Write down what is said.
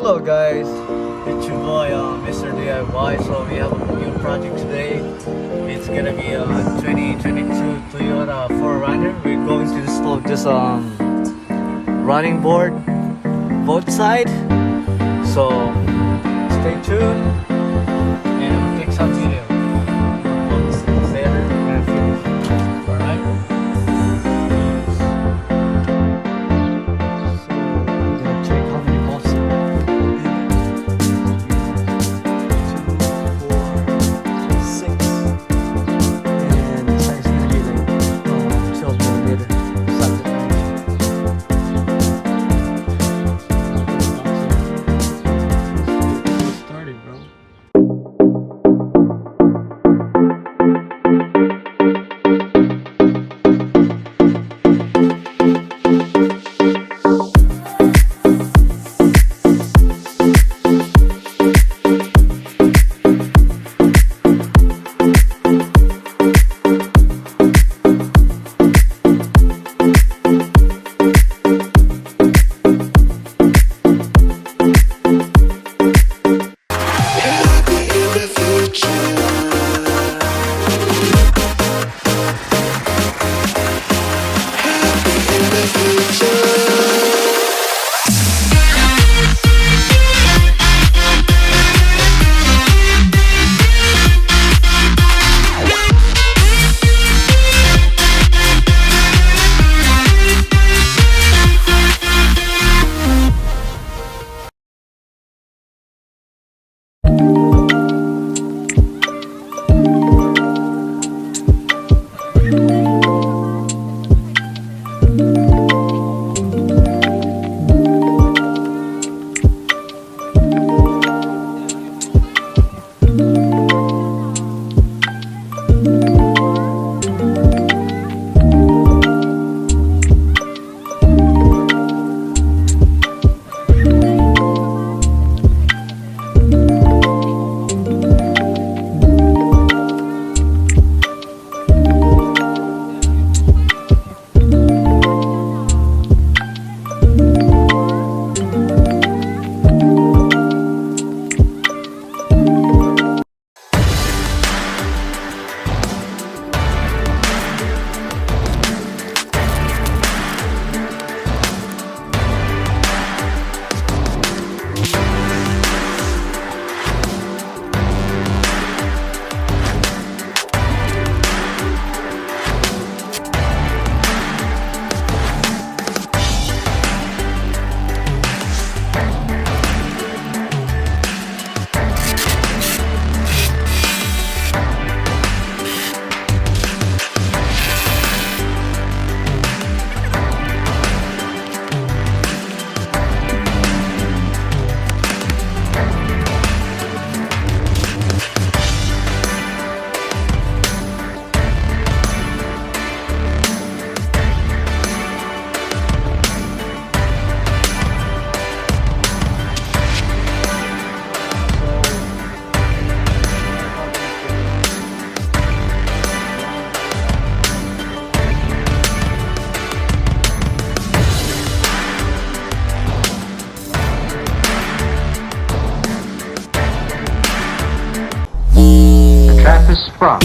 Hello guys, it's your boy Mr. DIY. So we have a new project today. It's gonna be a 2022 Toyota 4Runner. We're going to install this running board both side. So stay tuned and we'll take some video. Once it's there, we're gonna finish. Alright? So we're gonna check how many bolts. sprung.